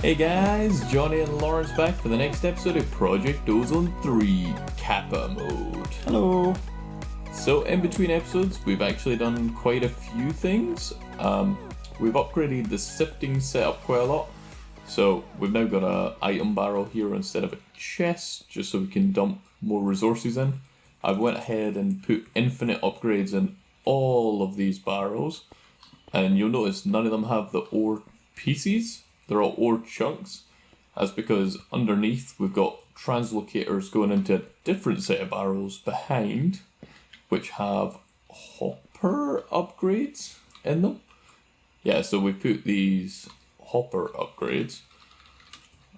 Hey guys, Johnny and Lawrence back for the next episode of Project Ozone 3 Kappa mode. Hello. So in between episodes, we've actually done quite a few things. We've upgraded the sifting setup quite a lot. So we've now got a item barrel here instead of a chest, just so we can dump more resources in. I've went ahead and put infinite upgrades in all of these barrels, and you'll notice none of them have the ore pieces. They're all ore chunks. That's because underneath we've got translocators going into a different set of barrels behind, which have hopper upgrades in them. Yeah, so we put these hopper upgrades,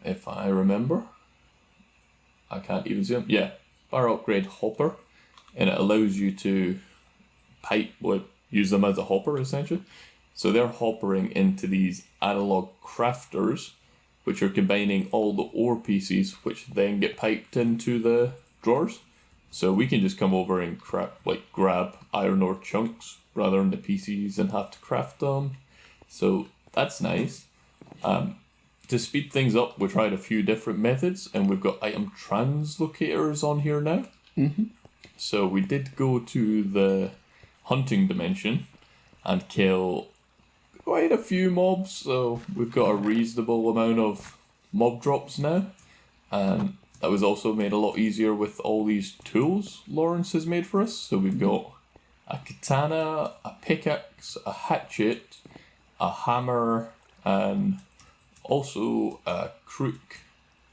if I remember. I can't even see them. Yeah, barrel upgrade hopper, and it allows you to use them as a hopper essentially. So they're hoppering into these analog crafters, which are combining all the ore pieces, which then get piped into the drawers. So we can just come over and grab iron ore chunks rather than the pieces and have to craft them. So that's nice. To speed things up, we tried a few different methods, and we've got item translocators on here now. Mm-hmm. So we did go to the hunting dimension and kill quite a few mobs, so we've got a reasonable amount of mob drops now, and that was also made a lot easier with all these tools Lawrence has made for us. So we've got a katana, a pickaxe, a hatchet, a hammer, and also a crook.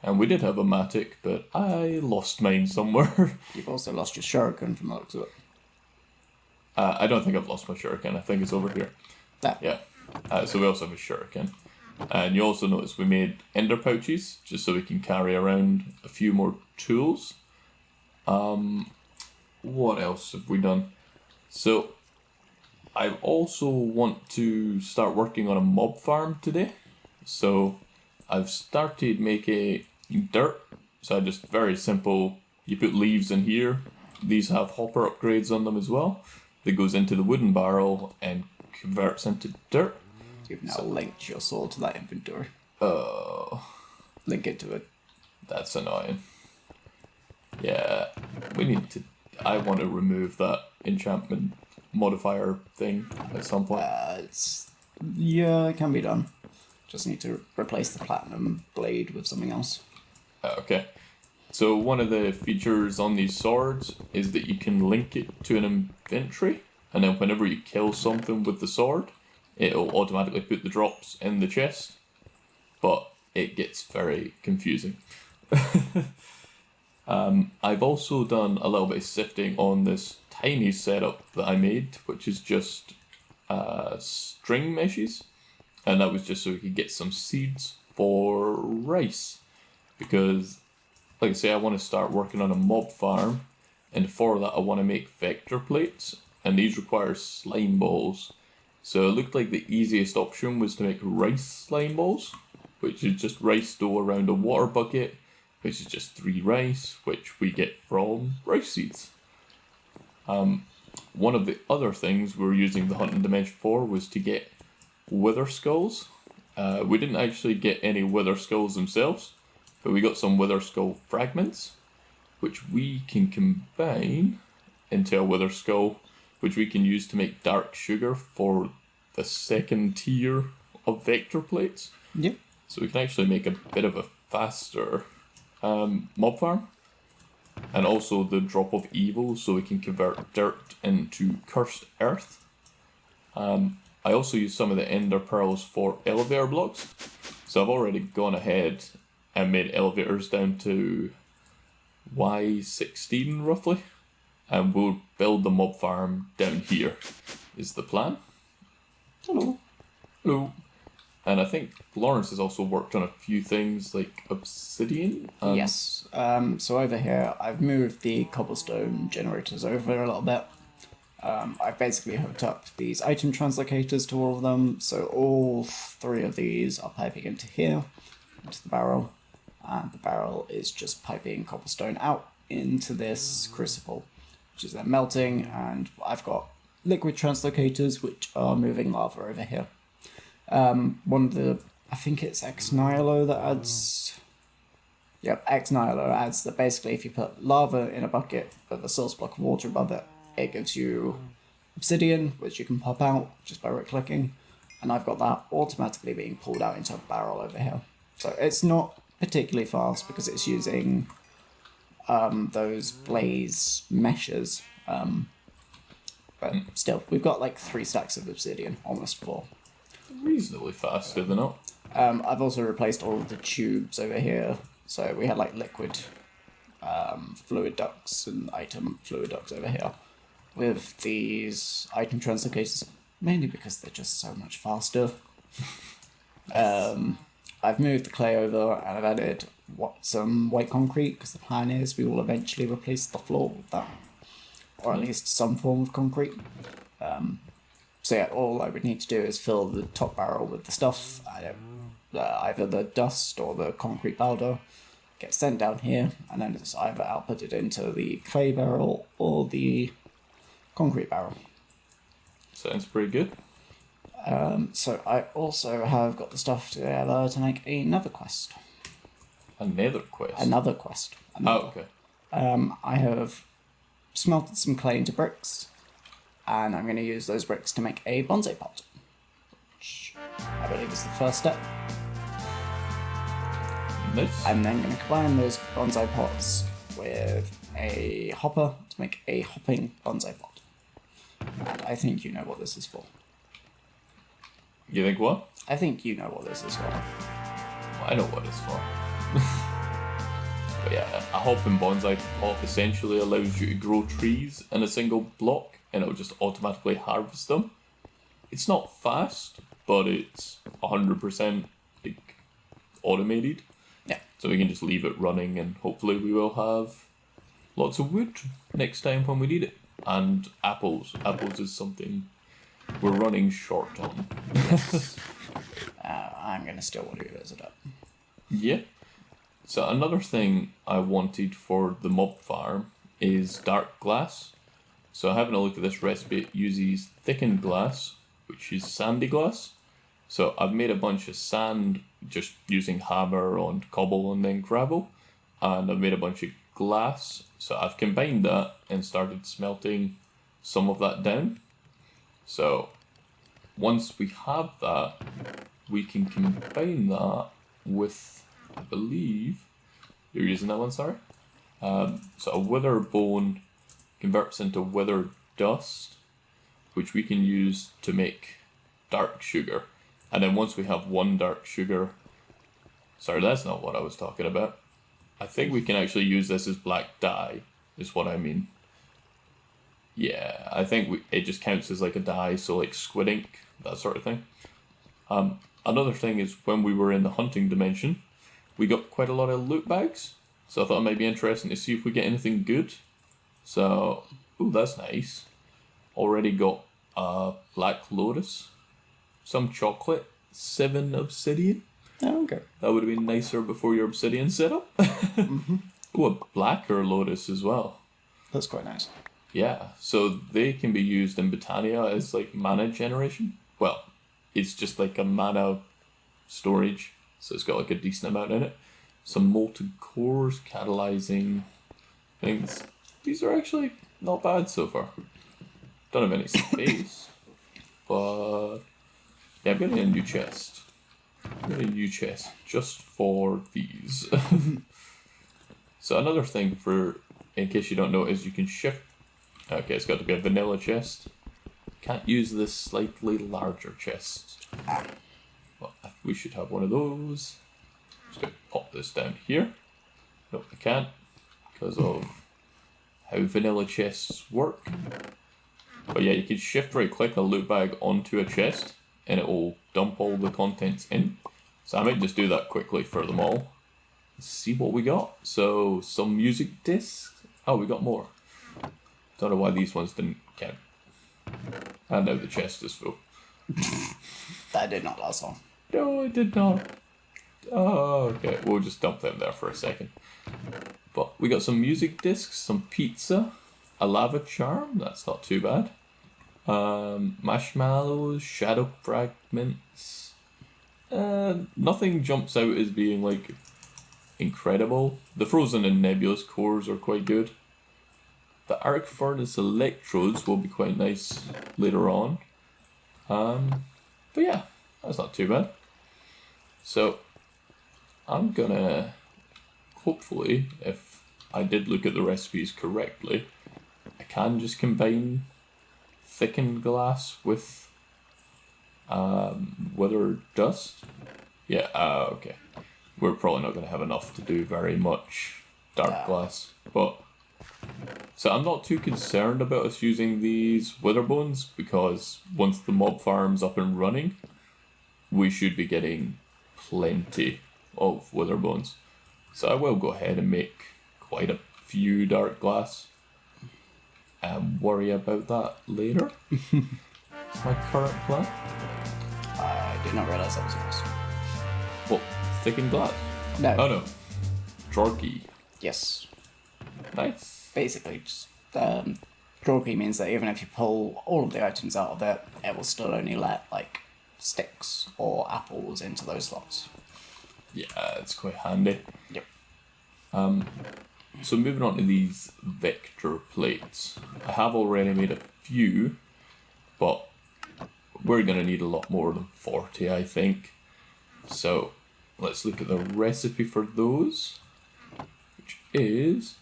And we did have a matic, but I lost mine somewhere. You've also lost your shuriken from the looks of it. I don't think I've lost my shuriken. I think it's over here. There. Yeah. So we also have a shuriken. And you also notice we made ender pouches, just so we can carry around a few more tools. What else have we done? So I also want to start working on a mob farm today. So I've started making dirt. So just very simple, you put leaves in here. These have hopper upgrades on them as well. That goes into the wooden barrel and converts into dirt. You've now linked your sword to that inventory. Link it to it. That's annoying. Yeah, I want to remove that enchantment modifier thing at some point. It can be done. Just need to replace the platinum blade with something else. Okay. So one of the features on these swords is that you can link it to an inventory, and then whenever you kill something with the sword, it'll automatically put the drops in the chest, but it gets very confusing. I've also done a little bit of sifting on this tiny setup that I made, which is just string meshes, and that was just so we could get some seeds for rice, because like I say, I want to start working on a mob farm, and for that I want to make vector plates, and these require slime balls. So it looked like the easiest option was to make rice slime balls, which is just rice dough around a water bucket, which is just 3 rice, which we get from rice seeds. One of the other things we were using the hunting dimension for was to get wither skulls. We didn't actually get any wither skulls themselves, but we got some wither skull fragments, which we can combine into a wither skull, which we can use to make dark sugar for the second tier of vector plates. Yep. So we can actually make a bit of a faster mob farm. And also the drop of evil, so we can convert dirt into cursed earth. I also use some of the ender pearls for elevator blocks. So I've already gone ahead and made elevators down to Y16 roughly. And we'll build the mob farm down here, is the plan. Hello. Hello. And I think Lawrence has also worked on a few things like Obsidian. Yes. So over here, I've moved the cobblestone generators over a little bit. I've basically hooked up these item translocators to all of them. So all 3 of these are piping into here, into the barrel. And the barrel is just piping cobblestone out into this crucible, which is then melting. And I've got liquid translocators, which are moving lava over here. One of the I think it's Ex Nihilo that adds. Yep, Ex Nihilo adds that basically if you put lava in a bucket with a source block of water above it, it gives you obsidian, which you can pop out just by right clicking. And I've got that automatically being pulled out into a barrel over here. So it's not particularly fast because it's using those blaze meshes. But still, we've got like 3 stacks of obsidian, almost 4. Reasonably fast, is it not? I've also replaced all of the tubes over here. So we had like liquid fluid ducts and item fluid ducts over here with these item translocators, mainly because they're just so much faster. I've moved the clay over and I've added some white concrete because the plan is we will eventually replace the floor with that, or at least some form of concrete. So yeah, all I would need to do is fill the top barrel with the stuff, either the dust or the concrete powder, get sent down here, and then it's either outputted into the clay barrel or the concrete barrel. Sounds pretty good. So I also have got the stuff together to make another quest. Another quest? Another quest. Oh, okay. I have smelted some clay into bricks, and I'm going to use those bricks to make a bonsai pot, which I believe is the first step. Nice. I'm then going to combine those bonsai pots with a hopper to make a hopping bonsai pot. And I think you know what this is for. You think what? I think you know what this is for. Well, I know what it's for. But yeah, a hopping bonsai pot essentially allows you to grow trees in a single block, and it'll just automatically harvest them. It's not fast, but it's 100% like automated. Yeah. So we can just leave it running, and hopefully we will have lots of wood next time when we need it. And apples. Apples is something we're running short on. I'm going to steal one of yours up. Yeah. So another thing I wanted for the mob farm is dark glass. So having a look at this recipe, it uses thickened glass, which is sandy glass. So I've made a bunch of sand just using hammer on cobble and then gravel. And I've made a bunch of glass. So I've combined that and started smelting some of that down. So once we have that, we can combine that with, I believe, you're using that one, sorry? So a wither bone converts into wither dust, which we can use to make dark sugar. And then once we have one dark sugar, sorry, that's not what I was talking about. I think we can actually use this as black dye, is what I mean. Yeah, I think it just counts as like a dye, so like squid ink, that sort of thing. Another thing is when we were in the hunting dimension, we got quite a lot of loot bags. So I thought it might be interesting to see if we get anything good. So, ooh, that's nice. Already got Black Lotus, some chocolate, 7 obsidian. Oh, okay. That would have been nicer before your obsidian setup. Mm-hmm. Ooh, a blacker lotus as well. That's quite nice. Yeah, so they can be used in Botania as like mana generation. Well, it's just like a mana storage, so it's got like a decent amount in it. Some molten cores, catalyzing things. These are actually not bad so far. Don't have any space, but yeah, I'm getting a new chest. I'm getting a new chest just for these. So another thing for, in case you don't know, is you can shift. Okay, it's got to be a vanilla chest. Can't use this slightly larger chest. Well, we should have one of those. Just gonna pop this down here. Nope, I can't because of how vanilla chests work. But yeah, you can shift right click a loot bag onto a chest and it will dump all the contents in. So I might just do that quickly for them all. Let's see what we got. So some music discs. Oh, we got more. Don't know why these ones didn't count. And now the chest is full. That did not last long. No, it did not. Oh, okay. We'll just dump them there for a second. But we got some music discs, some pizza, a lava charm. That's not too bad. Marshmallows, shadow fragments, Nothing jumps out as being like incredible. The frozen and nebulous cores are quite good. The arc furnace electrodes will be quite nice later on. But yeah, that's not too bad. So I'm gonna, hopefully, if I did look at the recipes correctly, I can just combine thickened glass with wither dust. Yeah, okay. We're probably not going to have enough to do very much dark glass, but so I'm not too concerned about us using these wither bones because once the mob farm's up and running, we should be getting plenty of wither bones. So I will go ahead and make quite a few dark glass and worry about that later. That's my current plan. I did not realize that was yours. What? Thickened glass? No. Oh no. Jorky. Yes. Nice. Basically, just drawkey means that even if you pull all of the items out of it, it will still only let like sticks or apples into those slots. Yeah, it's quite handy. Yep. So moving on to these vector plates. I have already made a few, but we're going to need a lot more than 40, I think. So let's look at the recipe for those, which is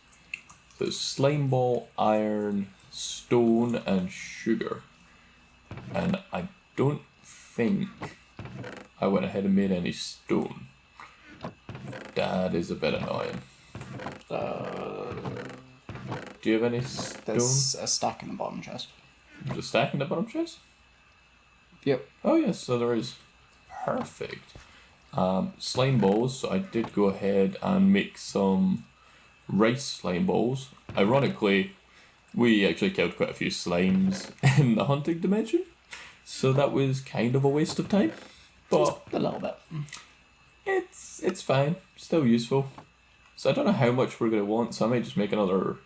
the slime ball, iron, stone, and sugar. And I don't think I went ahead and made any stone. That is a bit annoying. Do you have any stone? There's a stack in the bottom chest. There's a stack in the bottom chest? Yep. Oh yes, so there is. Perfect. Slime balls, so I did go ahead and make some rice slime balls. Ironically, we actually killed quite a few slimes in the hunting dimension, so that was kind of a waste of time. But a little bit. it's fine, still useful. So I don't know how much we're going to want, so I might just make another...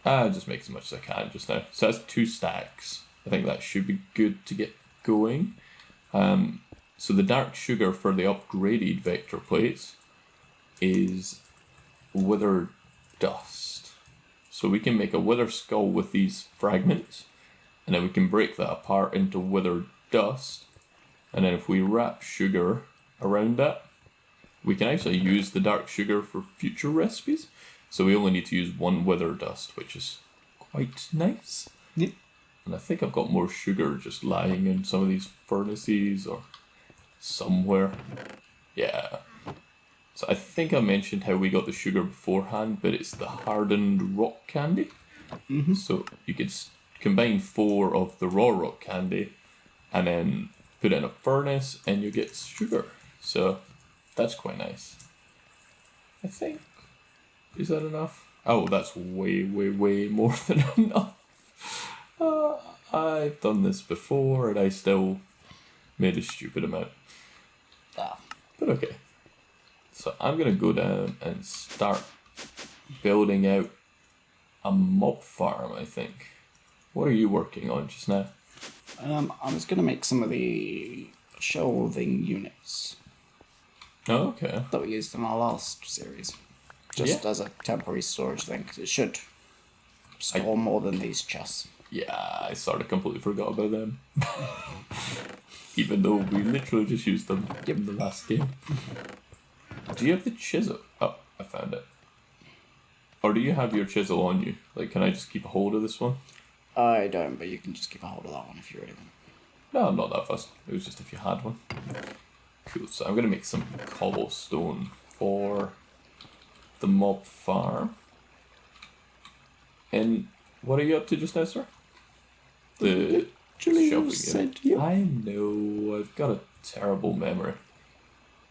just make as much as I can just now. So that's 2 stacks. I think that should be good to get going. So the dark sugar for the upgraded vector plates is wither dust. So we can make a wither skull with these fragments, and then we can break that apart into wither dust. And then if we wrap sugar around that, we can actually use the dark sugar for future recipes. So we only need to use 1 wither dust, which is quite nice. Yep. And I think I've got more sugar just lying in some of these furnaces or somewhere. Yeah. So I think I mentioned how we got the sugar beforehand, but it's the hardened rock candy. Mm-hmm. So you could combine 4 of the raw rock candy and then put it in a furnace and you get sugar. So that's quite nice. I think. Is that enough? Oh, that's way, way, way more than enough. I've done this before and I still made a stupid amount. But okay. So I'm going to go down and start building out a mob farm, I think. What are you working on just now? I was going to make some of the shelving units Oh, okay. that we used in our last series. Just as a temporary storage thing, because it should store more than these chests. Yeah, I sort of completely forgot about them. Even though we literally just used them in the last game. Do you have the chisel? Oh, I found it. Or do you have your chisel on you? Like, can I just keep a hold of this one? I don't, but you can just keep a hold of that one if you're ready. No, I'm not that fussed. It was just if you had one. Cool, so I'm going to make some cobblestone for the mob farm. And what are you up to just now, sir? The shelving unit. I know, I've got a terrible memory.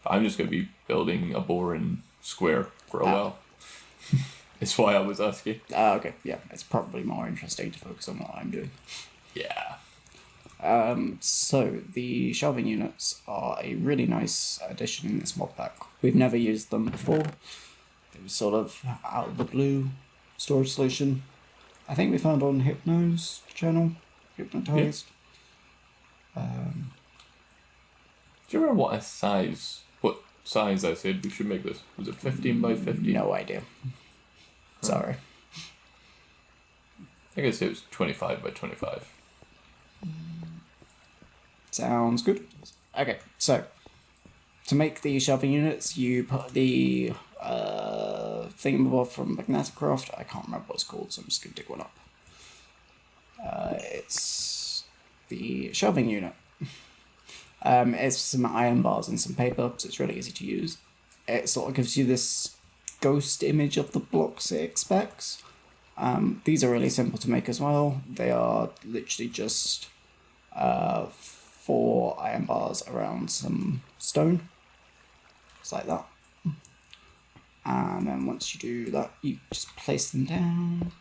I'm just going to be building a boring square for a while. It's why I was asking. Okay, yeah, it's probably more interesting to focus on what I'm doing. Yeah. So the shelving units are a really nice addition in this mod pack. We've never used them before. It was sort of out of the blue storage solution. I think we found on Hypno's channel, Hypnotized. Do you remember what size I said we should make this? Was it 15 by 15? No idea. Sorry. I guess it was 25 by 25. Sounds good. Okay, so to make the shelving units, you put the thingamabob from Magneticraft. I can't remember what it's called, so I'm just going to dig one up. It's the shelving unit. It's some iron bars and some paper, so it's really easy to use. It sort of gives you this ghost image of the blocks it expects. These are really simple to make as well. They are literally just 4 iron bars around some stone. Just like that. And then once you do that, you just place them down.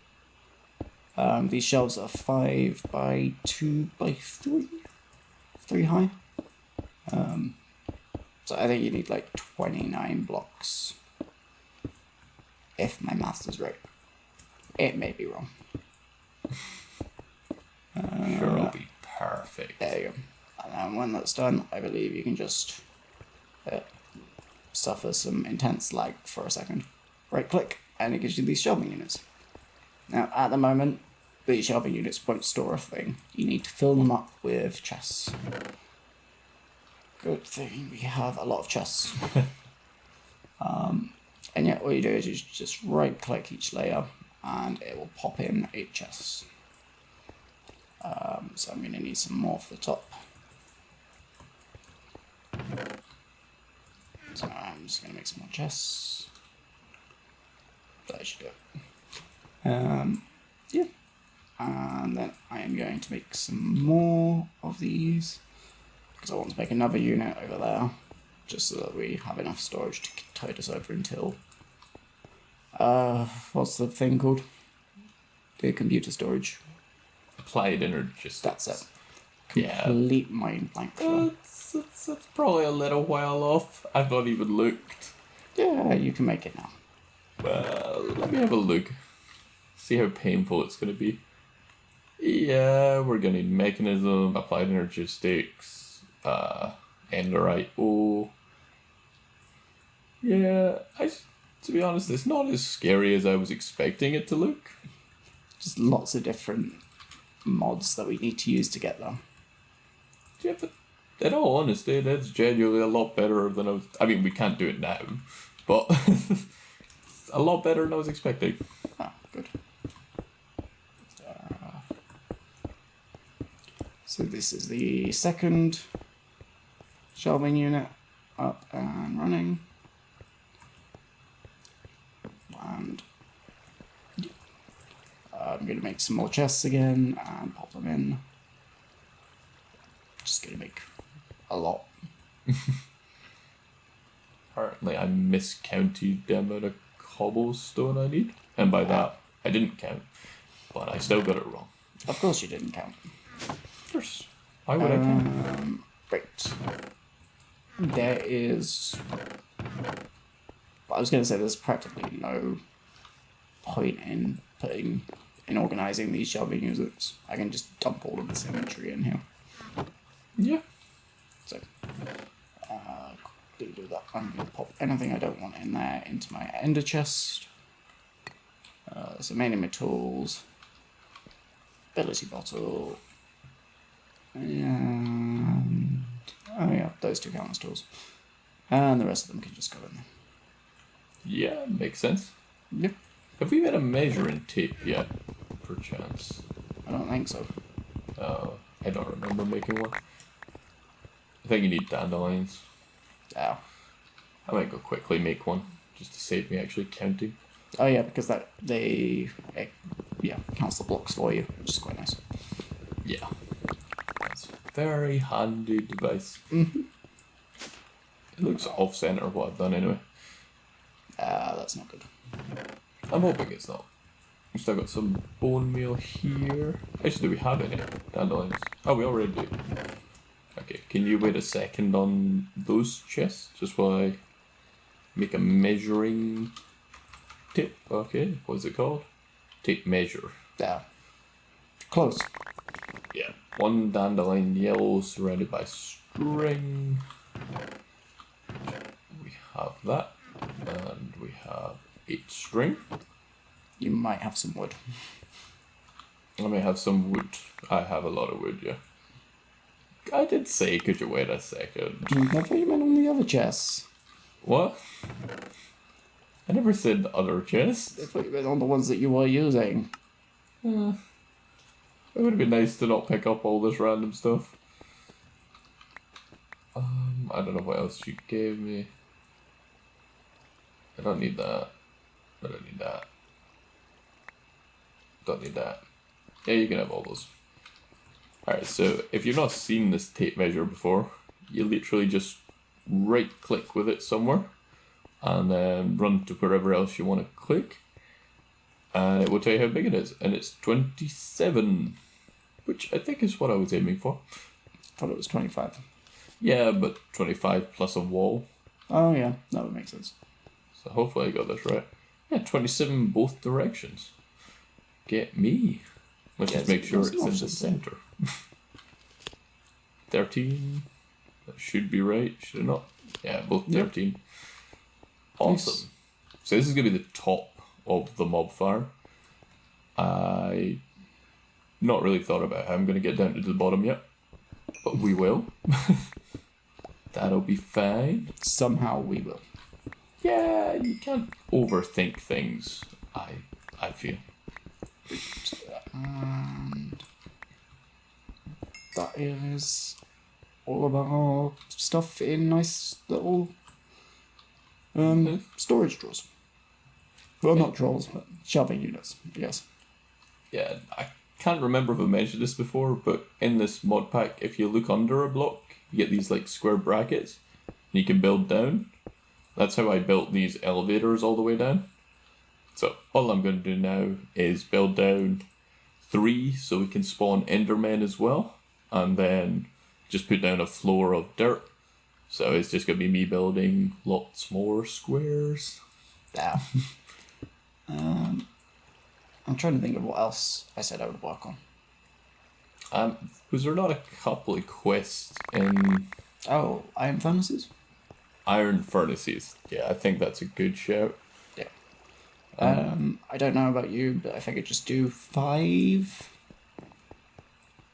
These shelves are 5 by 2 by 3. 3 high. So I think you need like 29 blocks. If my maths is right. It may be wrong. Sure, it'll be perfect. There you go. And then when that's done, I believe you can just suffer some intense lag for a second. Right click, and it gives you these shelving units. Now, at the moment, these shelving units won't store a thing. You need to fill them up with chests. Good thing we have a lot of chests. And yeah, all you do is you just right click each layer and it will pop in 8 chests. So I'm going to need some more for the top. So I'm just going to make some more chests. That should do it. Yeah. And then I am going to make some more of these because I want to make another unit over there just so that we have enough storage to tide us over until what's the thing called? The computer storage. Applied energy. That's it. Yeah. Complete mind blank for that. It's probably a little while off. I've not even looked. Yeah, you can make it now. Well, let me have a look. See how painful it's going to be. Yeah, we're going to need mechanism, applied energy sticks, enderite. Oh. Yeah, to be honest, it's not as scary as I was expecting it to look. Just lots of different mods that we need to use to get them. Yeah, but in all honesty, that's genuinely a lot better than I was... I mean, we can't do it now, but a lot better than I was expecting. Ah, good. So this is the second shelving unit up and running. And I'm going to make some more chests again and pop them in. Just going to make a lot. Apparently I miscounted the amount of cobblestone I need. And by that, I didn't count. But I still got it wrong. Of course you didn't count. Of course. Why would I count? Right. There is... I was going to say there's practically no point in organising these shelving units. I can just dump all of this inventory in here. Yeah. So, do that. I'm going to pop anything I don't want in there into my ender chest. So mainly my tools, ability bottle, and oh yeah, those 2 count as tools, and the rest of them can just go in there. Yeah, makes sense. Yep. Have we made a measuring tape yet, perchance? I don't think so. I don't remember making one. I think you need dandelions. Oh. I might go quickly make one, just to save me actually counting. Oh yeah, because it counts the blocks for you, which is quite nice. Yeah. It's a very handy device. Mm-hmm. It looks off-center what I've done anyway. That's not good. I'm hoping it's not. We've still got some bone meal here. Actually, do we have any dandelions? Oh, we already do. Okay, can you wait a second on those chests? Just while I make a measuring tape. Okay, what's it called? Tape measure. Yeah. Close. Yeah. 1 dandelion yellow surrounded by string. We have that, and we have 8 string. You might have some wood. I may have some wood. I have a lot of wood, yeah. I did say, could you wait a second? I thought you meant on the other chests. What? I never said other chests. I thought you meant on the ones that you were using. It would be nice to not pick up all this random stuff. I don't know what else you gave me. I don't need that. I don't need that. Don't need that. Yeah, you can have all those. Alright, so if you've not seen this tape measure before, you literally just right click with it somewhere and then run to wherever else you want to click, and it will tell you how big it is, and it's 27, which I think is what I was aiming for. I thought it was 25. Yeah, but 25 plus a wall. Oh yeah, that would make sense. So hopefully I got this right. Yeah, 27 both directions. Get me. Let's just make sure it's in the center. 13. That should be right, should it not? Yeah, both 13. Awesome. Nice. So this is going to be the top of the mob farm. I not really thought about how I'm going to get down to the bottom yet, but we will. That'll be fine. Somehow we will. Yeah, you can't overthink things, I feel. And that is all of our stuff in nice little storage drawers. Well, not drawers, but shelving units, yes. Yeah, I can't remember if I mentioned this before, but in this mod pack, if you look under a block, you get these like square brackets, and you can build down. That's how I built these elevators all the way down. So all I'm going to do now is build down 3 so we can spawn Endermen as well, and then just put down a floor of dirt. So it's just going to be me building lots more squares. Yeah. I'm trying to think of what else I said I would work on. Was there not a couple of quests in... Oh, iron furnaces? Iron furnaces. Yeah, I think that's a good shout. Yeah. I don't know about you, but I think I'd just do 5.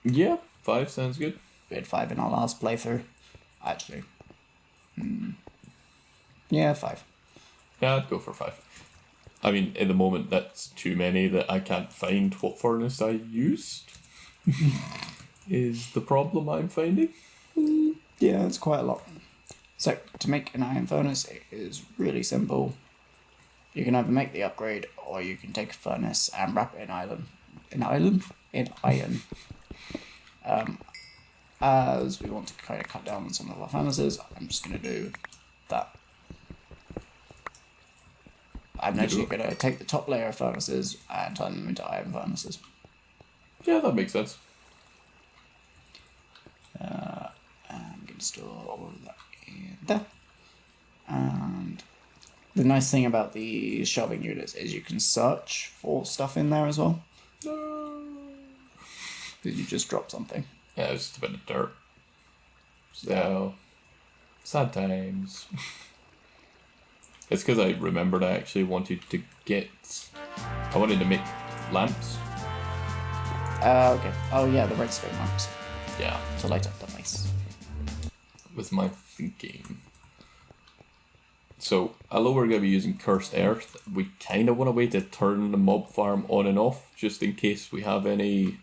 Yeah, 5 sounds good. We had 5 in our last playthrough, actually. Yeah, 5. Yeah, I'd go for 5. I mean, in the moment, that's too many that I can't find what furnace I used. Is the problem I'm finding. Yeah, it's quite a lot. So, to make an iron furnace, it is really simple. You can either make the upgrade, or you can take a furnace and wrap it in iron. In iron. As we want to kind of cut down on some of our furnaces, I'm just going to do that. I'm actually going to take the top layer of furnaces and turn them into iron furnaces. Yeah, that makes sense. I'm going to store all of that in there. And the nice thing about the shelving units is you can search for stuff in there as well. No. Did you just drop something? Yeah, it's just a bit of dirt. So, sad times. It's because I remembered I actually wanted to make lamps. Okay. Oh yeah, the redstone lamps. Yeah. To light up the place. With my thinking. So, although we're going to be using Cursed Earth, we kind of want a way to turn the mob farm on and off, just in case we have any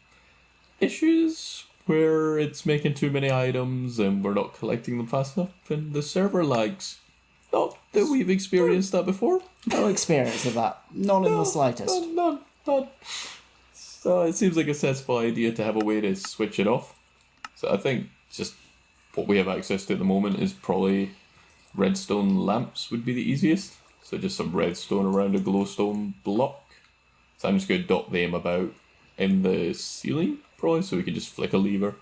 issues where it's making too many items and we're not collecting them fast enough and the server lags. Not that we've experienced that before. No experience of that. None in the slightest. None. So it seems like a sensible idea to have a way to switch it off. So I think just what we have access to at the moment is probably redstone lamps would be the easiest. So just some redstone around a glowstone block. So I'm just going to dot them about in the ceiling, probably, so we can just flick a lever.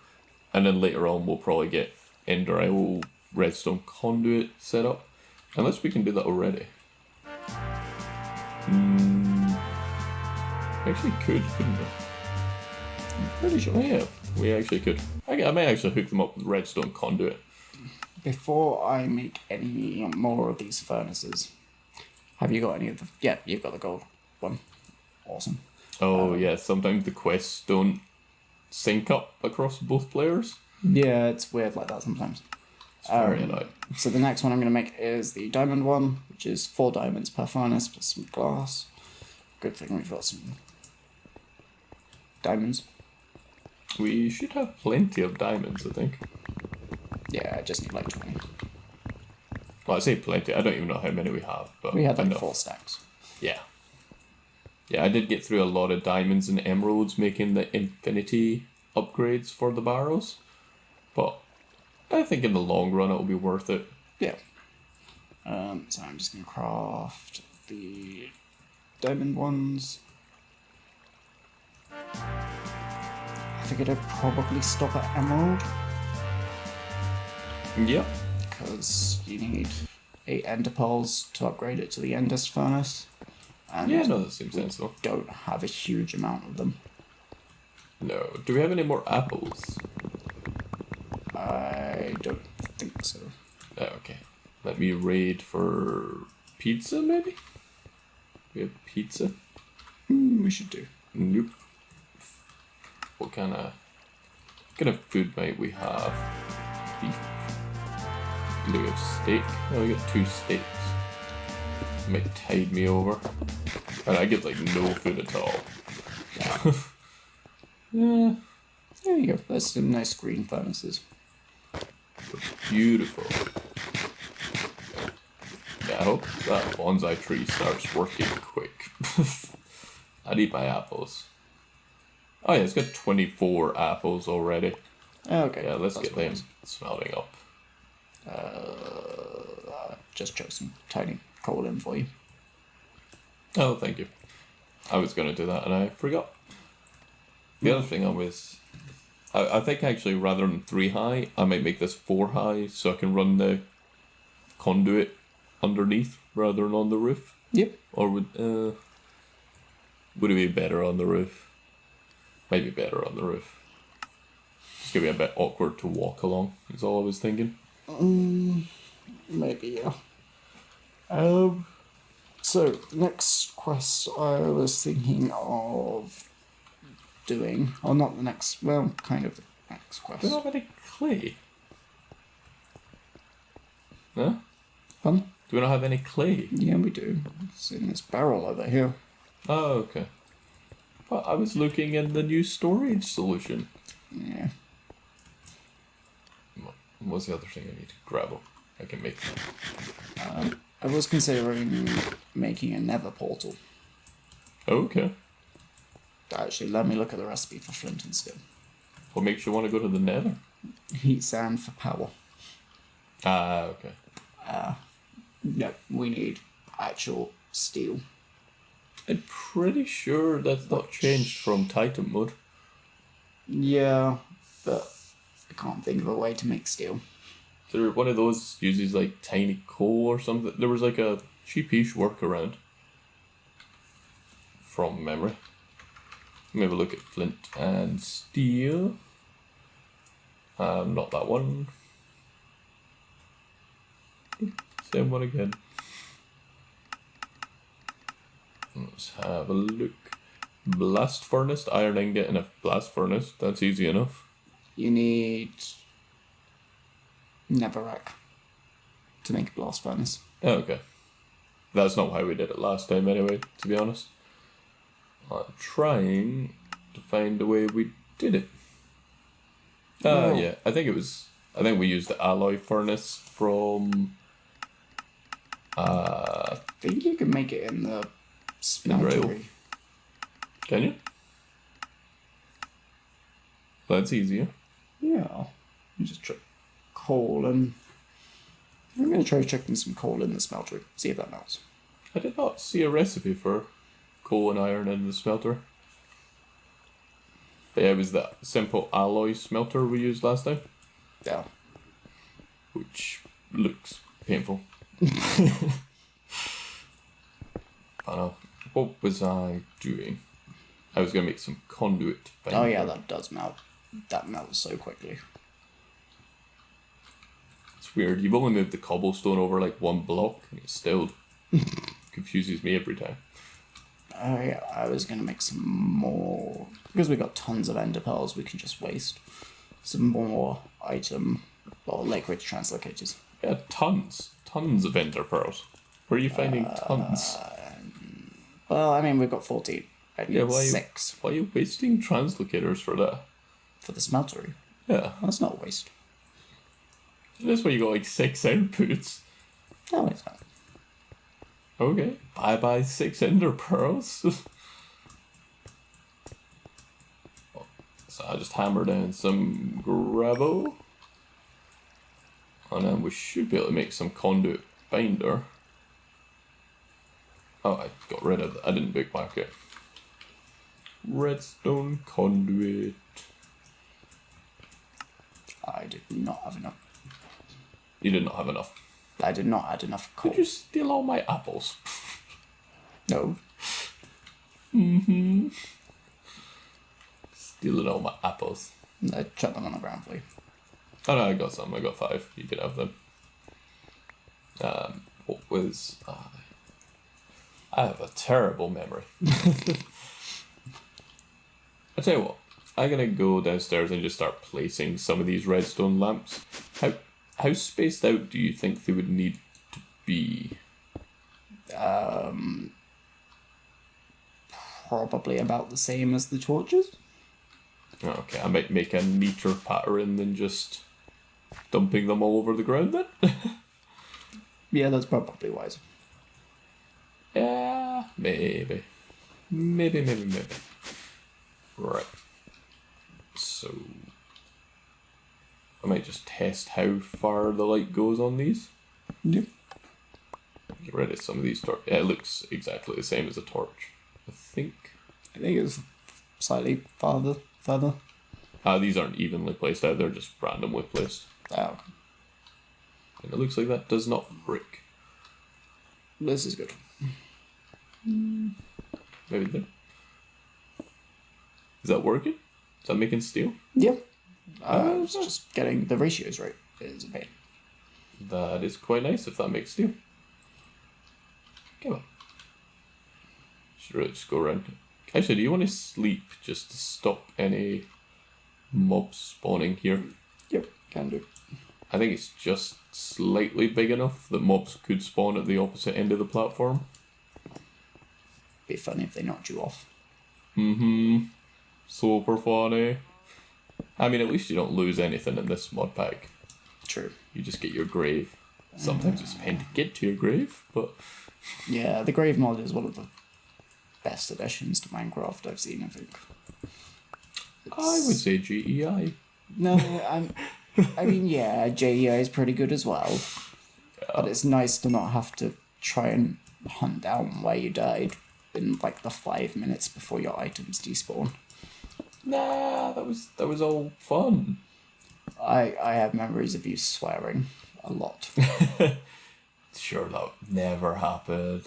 And then later on we'll probably get Ender Owl redstone conduit set up. Unless we can do that already. Actually could, couldn't we? I'm pretty sure. Oh yeah, we actually could. I might actually hook them up with redstone conduit. before I make any more of these furnaces, have you got any of the... Yeah, you've got the gold one. Awesome. Oh, yeah, sometimes the quests don't sync up across both players. Yeah, it's weird like that sometimes. It's very annoying. So the next one I'm going to make is the diamond one, which is 4 diamonds per furnace plus some glass. Good thing we've got some diamonds. We should have plenty of diamonds, I think. Yeah, I just need like 20. Well, I say plenty, I don't even know how many we have, but We had like enough. 4 stacks. Yeah. Yeah, I did get through a lot of diamonds and emeralds making the infinity upgrades for the barrels, but I think in the long run it'll be worth it. Yeah. So I'm just going to craft the diamond ones. I figured I'd probably stop at emerald, Yep. because you need 8 ender pearls to upgrade it to the endest furnace. And Yeah, no, that seems sensible. don't have a huge amount of them. No. Do we have any more apples? I don't think so. Oh, okay. Let me raid for pizza, maybe? We have pizza? We should do. Nope. What kind of food might we have? Beef. Do we have steak? Oh, we got 2 steaks. Might tide me over. And I get like no food at all. Yeah. There you go. That's some nice green furnaces. Beautiful. Yeah, I hope that bonsai tree starts working quick. I need my apples. Oh yeah, it's got 24 apples already. Okay. Yeah, let's that's get them nice. smelting up. Just chuck some tiny coal in for you. Oh, thank you. I was going to do that and I forgot. The other thing I think actually rather than 3 high, I might make this 4 high so I can run the conduit underneath rather than on the roof. Yep. Or would it be better on the roof? Maybe better on the roof. It's gonna be a bit awkward to walk along, is all I was thinking. Maybe, yeah. So, next quest I was thinking of doing, or not the next, well, kind of the next quest. Do we not have any clay? Huh? Fun? Do we not have any clay? Yeah, we do. It's in this barrel over here. Oh, okay. But I was looking in the new storage solution. Yeah. What's the other thing I need? Gravel. I can make that. I was considering making a nether portal. Okay. Actually, let me look at the recipe for flint and steel. What makes you want to go to the nether? Heat sand for power. Ah, okay. No, we need actual steel. I'm pretty sure that's not changed from Titan mode. Yeah, but I can't think of a way to make steel. So one of those uses like tiny coal or something. There was like a cheapish workaround. From memory. Let me have a look at flint and steel. Not that one. Same one again. Let's have a look. Blast furnace, iron ingot and a blast furnace. That's easy enough. You need netherrack to make a blast furnace. Oh, okay. That's not how we did it last time anyway, to be honest. I'm trying to find the way we did it. Oh. Yeah, I think we used the alloy furnace from... I think you can make it in the rail. smeltery. Can you? That's easier. Yeah. You just chuck coal and... I'm going to try chucking some coal in the smeltery. See if that melts. I did not see a recipe for coal and iron in the smelter. But yeah, it was that simple alloy smelter we used last time. Yeah. Which looks painful. I know. What was I doing? I was going to make some conduit. Oh yeah, that does melt. That melts so quickly. It's weird. You've only moved the cobblestone over like one block, and it still confuses me every time. Oh yeah, I was gonna make some more because we got tons of ender pearls. We can just waste some more item or liquid translocators. Yeah, tons of ender pearls. Where are you finding tons? Well, I mean we've got 14. I need why 6 Why are you wasting translocators for that? for the smeltery. Yeah, That's not a waste. that's why you got like 6 outputs. No, it's not. Okay, bye 6 ender pearls. So I just hammer down some gravel. And then we should be able to make some conduit binder. Oh, I got rid of it. I didn't bookmark it. Redstone conduit. I did not have enough. You did not have enough. I did not add enough coal. Did you steal all my apples? No. Stealing all my apples. I chucked them on the ground for you. Oh no, I got some. I got 5. You can have them. What was... I have a terrible memory. I tell you what. I'm gonna go downstairs and just start placing some of these redstone lamps. How spaced out do you think they would need to be? Probably about the same as the torches. Okay, I might make a neater pattern than just dumping them all over the ground then. Yeah, that's probably wise. Yeah, maybe. Right. So, I might just test how far the light goes on these. Yep. Get rid of some of these torches. Yeah, it looks exactly the same as a torch, I think. I think it's slightly further. These aren't evenly placed out, they're just randomly placed. Oh, And it looks like that does not break. this is good. Maybe there. Is that working? Is that making steel? Yep. It's just getting the ratios right is a pain. That is quite nice if that makes steel. Come on. Should really just go around. Actually, do you want to sleep just to stop any mobs spawning here? Yep, can do. I think it's just slightly big enough that mobs could spawn at the opposite end of the platform. Be funny if they knocked you off. Super funny. I mean, at least you don't lose anything in this mod pack. True. You just get your grave. Sometimes it's a pain to get to your grave, but... Yeah, the grave mod is one of the best additions to Minecraft I've seen, I think. I would say GEI. No, I mean, yeah, JEI is pretty good as well. Yeah. But it's nice to not have to try and hunt down where you died in like the 5 minutes before your items despawn. Nah, that was all fun. I have memories of you swearing a lot. Sure, that never happened.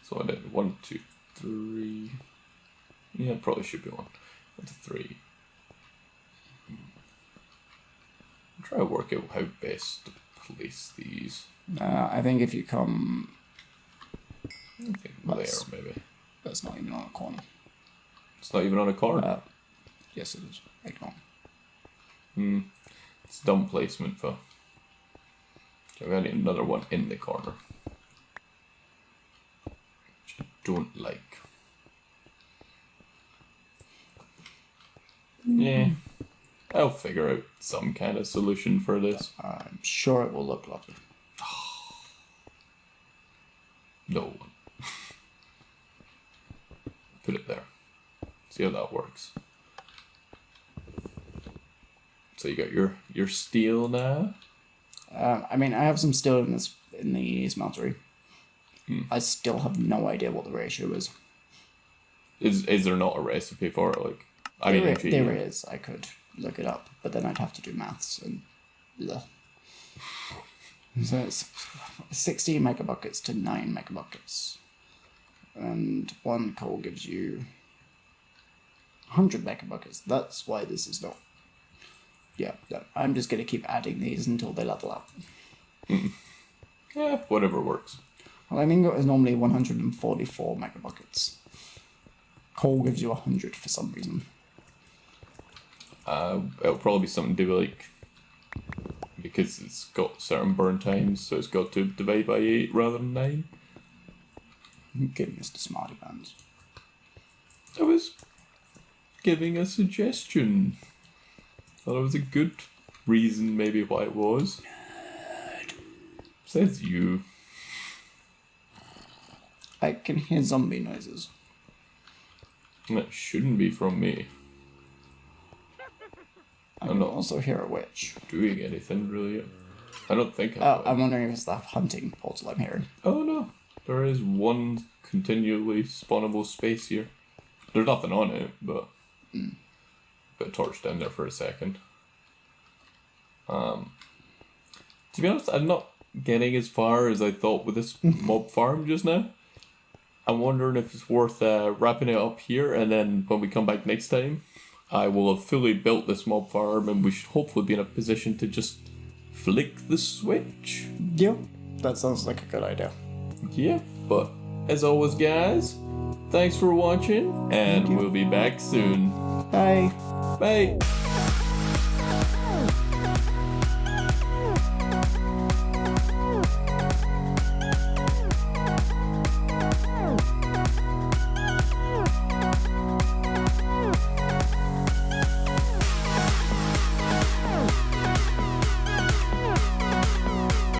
So I did 1, 2, 3. Yeah, probably should be 1, 2, 3. I'm trying to work out how best to place these. I think if you come... I think there, maybe. That's not even on a corner. It's not even on a corner. Yes, it is. Ignore. It's dumb placement for. So I need another one in the corner. Which I don't like. Yeah. I'll figure out some kind of solution for this. I'm sure it will look lovely. No one. Put it there. See how that works. So you got your steel now. I mean, I have some steel in the smeltery. I still have no idea what the ratio is. Is there not a recipe for it? Like, I mean, There is. I could look it up, but then I'd have to do maths and. Ugh. So it's 16 megabuckets to 9 megabuckets, and 1 coal gives you 100 megabuckets. That's why this is not Yeah, I'm just going to keep adding these until they level up. Yeah, whatever works. Well, an ingot is normally 144 megabuckets. Coal gives you 100 for some reason. It'll probably be something to do with, like, because it's got certain burn times, so it's got to divide by 8 rather than 9. Give Mr. Smarty Pants. I was giving a suggestion. Thought it was a good reason, maybe, why it was. Says you. I can hear zombie noises. That shouldn't be from me. I can also hear a witch. Doing anything, really. I don't think I'm I'm wondering if it's the hunting portal I'm hearing. Oh no, there is one continually spawnable space here. There's nothing on it, but put a torch down there for a second. To be honest, I'm not getting as far as I thought with this mob farm just now. I'm wondering if it's worth wrapping it up here, and then when we come back next time, I will have fully built this mob farm, and we should hopefully be in a position to just flick the switch. Yep, that sounds like a good idea. Yeah, but as always, guys, thanks for watching, and we'll be back soon. Bye. Bye.